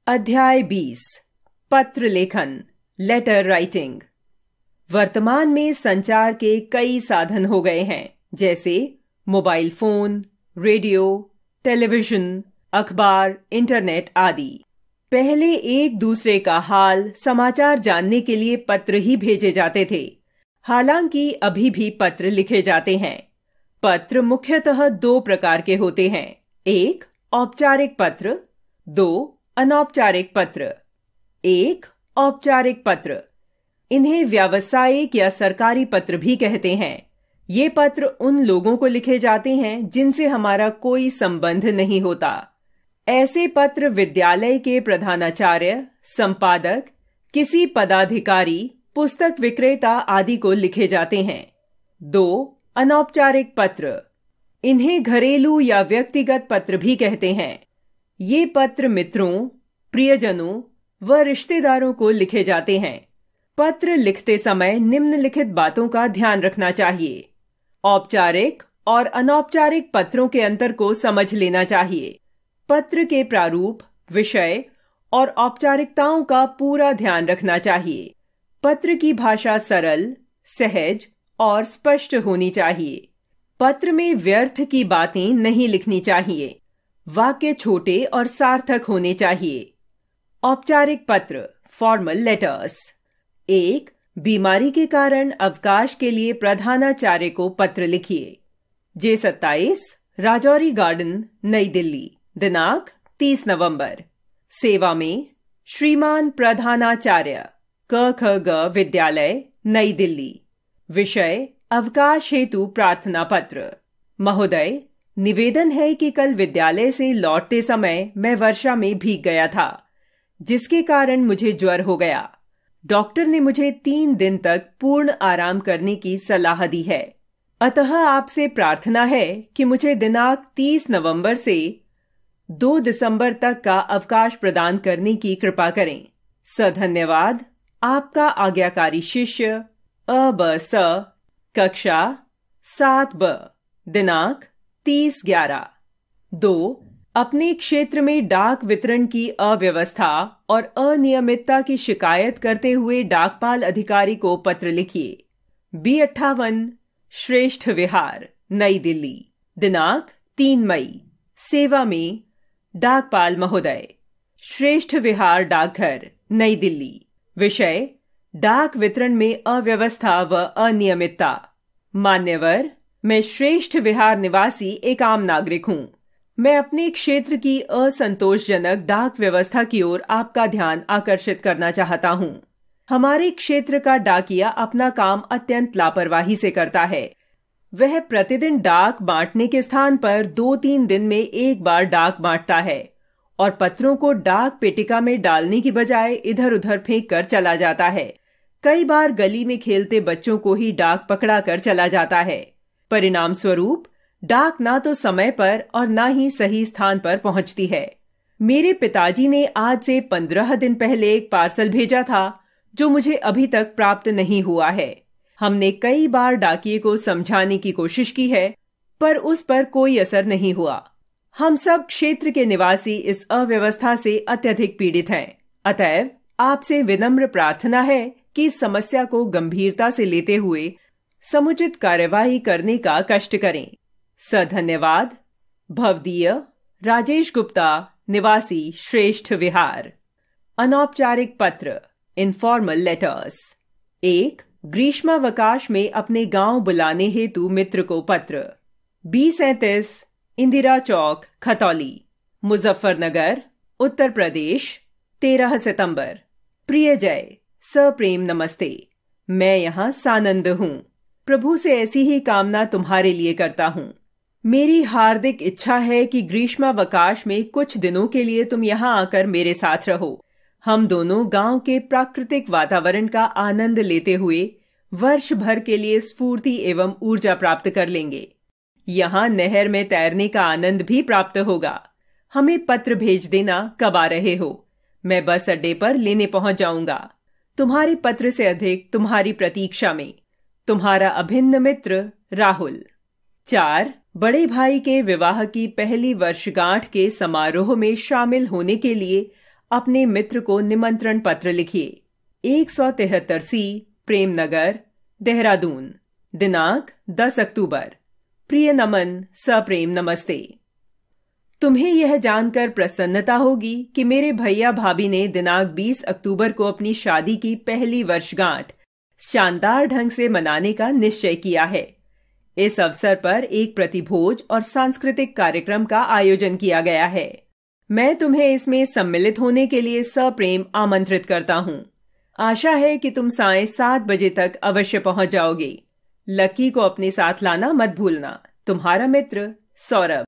अध्याय 20 पत्र लेखन लेटर राइटिंग। वर्तमान में संचार के कई साधन हो गए हैं, जैसे मोबाइल फोन, रेडियो, टेलीविजन, अखबार, इंटरनेट आदि। पहले एक दूसरे का हाल समाचार जानने के लिए पत्र ही भेजे जाते थे। हालांकि अभी भी पत्र लिखे जाते हैं। पत्र मुख्यतः दो प्रकार के होते हैं, एक औपचारिक पत्र, दो अनौपचारिक पत्र। एक औपचारिक पत्र, इन्हें व्यावसायिक या सरकारी पत्र भी कहते हैं। ये पत्र उन लोगों को लिखे जाते हैं जिनसे हमारा कोई संबंध नहीं होता। ऐसे पत्र विद्यालय के प्रधानाचार्य, संपादक, किसी पदाधिकारी, पुस्तक विक्रेता आदि को लिखे जाते हैं। दो अनौपचारिक पत्र, इन्हें घरेलू या व्यक्तिगत पत्र भी कहते हैं। ये पत्र मित्रों, प्रियजनों व रिश्तेदारों को लिखे जाते हैं। पत्र लिखते समय निम्नलिखित बातों का ध्यान रखना चाहिए। औपचारिक और अनौपचारिक पत्रों के अंतर को समझ लेना चाहिए। पत्र के प्रारूप, विषय और औपचारिकताओं का पूरा ध्यान रखना चाहिए। पत्र की भाषा सरल, सहज और स्पष्ट होनी चाहिए। पत्र में व्यर्थ की बातें नहीं लिखनी चाहिए। वाक्य छोटे और सार्थक होने चाहिए। औपचारिक पत्र फॉर्मल लेटर्स। एक, बीमारी के कारण अवकाश के लिए प्रधानाचार्य को पत्र लिखिए। J27, राजौरी गार्डन, नई दिल्ली, दिनांक 30 नवंबर। सेवा में श्रीमान प्रधानाचार्य, क.ख.ग. विद्यालय, नई दिल्ली। विषय अवकाश हेतु प्रार्थना पत्र। महोदय, निवेदन है कि कल विद्यालय से लौटते समय मैं वर्षा में भीग गया था, जिसके कारण मुझे ज्वर हो गया। डॉक्टर ने मुझे 3 दिन तक पूर्ण आराम करने की सलाह दी है। अतः आपसे प्रार्थना है कि मुझे दिनांक 30 नवंबर से 2 दिसंबर तक का अवकाश प्रदान करने की कृपा करें। सधन्यवाद, आपका आज्ञाकारी शिष्य अ.ब.स. कक्षा 7ब, दिनांक 30/11। 2. अपने क्षेत्र में डाक वितरण की अव्यवस्था और अनियमितता की शिकायत करते हुए डाकपाल अधिकारी को पत्र लिखिए। B58, श्रेष्ठ विहार, नई दिल्ली, दिनांक 3 मई। सेवा में डाकपाल महोदय, श्रेष्ठ विहार डाकघर, नई दिल्ली। विषय डाक वितरण में अव्यवस्था व अनियमितता। मान्यवर, मैं श्रेष्ठ विहार निवासी एक आम नागरिक हूं। मैं अपने क्षेत्र की असंतोषजनक डाक व्यवस्था की ओर आपका ध्यान आकर्षित करना चाहता हूं। हमारे क्षेत्र का डाकिया अपना काम अत्यंत लापरवाही से करता है। वह प्रतिदिन डाक बांटने के स्थान पर 2-3 दिन में एक बार डाक बांटता है और पत्रों को डाक पेटिका में डालने की बजाय इधर उधर फेंक कर चला जाता है। कई बार गली में खेलते बच्चों को ही डाक पकड़ा कर चला जाता है। परिणाम स्वरूप डाक ना तो समय पर और ना ही सही स्थान पर पहुंचती है। मेरे पिताजी ने आज से 15 दिन पहले एक पार्सल भेजा था जो मुझे अभी तक प्राप्त नहीं हुआ है। हमने कई बार डाकिये को समझाने की कोशिश की है, पर उस पर कोई असर नहीं हुआ। हम सब क्षेत्र के निवासी इस अव्यवस्था से अत्यधिक पीड़ित हैं। अतएव आपसे विनम्र प्रार्थना है कि इस समस्या को गंभीरता से लेते हुए समुचित कार्यवाही करने का कष्ट करें। सधन्यवाद। भवदीय राजेश गुप्ता, निवासी श्रेष्ठ विहार। अनौपचारिक पत्र इनफॉर्मल लेटर्स। 1. ग्रीष्मावकाश में अपने गांव बुलाने हेतु मित्र को पत्र। B37, इंदिरा चौक, खतौली, मुजफ्फरनगर, उत्तर प्रदेश, 13 सितंबर। प्रिय जय, सप्रेम नमस्ते। मैं यहाँ सानंद हूँ। प्रभु से ऐसी ही कामना तुम्हारे लिए करता हूँ। मेरी हार्दिक इच्छा है कि ग्रीष्मावकाश में कुछ दिनों के लिए तुम यहाँ आकर मेरे साथ रहो। हम दोनों गांव के प्राकृतिक वातावरण का आनंद लेते हुए वर्ष भर के लिए स्फूर्ति एवं ऊर्जा प्राप्त कर लेंगे। यहाँ नहर में तैरने का आनंद भी प्राप्त होगा। हमें पत्र भेज देना कब आ रहे हो। मैं बस अड्डे पर लेने पहुंच जाऊंगा। तुम्हारे पत्र से अधिक तुम्हारी प्रतीक्षा में। तुम्हारा अभिन्न मित्र राहुल। 4. बड़े भाई के विवाह की पहली वर्षगांठ के समारोह में शामिल होने के लिए अपने मित्र को निमंत्रण पत्र लिखिए। 173C प्रेम नगर, देहरादून। दिनांक 10 अक्टूबर। प्रिय नमन, सप्रेम नमस्ते। तुम्हें यह जानकर प्रसन्नता होगी कि मेरे भैया भाभी ने दिनांक 20 अक्टूबर को अपनी शादी की पहली वर्षगांठ शानदार ढंग से मनाने का निश्चय किया है। इस अवसर पर एक प्रतिभोज और सांस्कृतिक कार्यक्रम का आयोजन किया गया है। मैं तुम्हें इसमें सम्मिलित होने के लिए सप्रेम आमंत्रित करता हूं। आशा है कि तुम सायं 7 बजे तक अवश्य पहुंच जाओगे। लक्की को अपने साथ लाना मत भूलना। तुम्हारा मित्र सौरभ।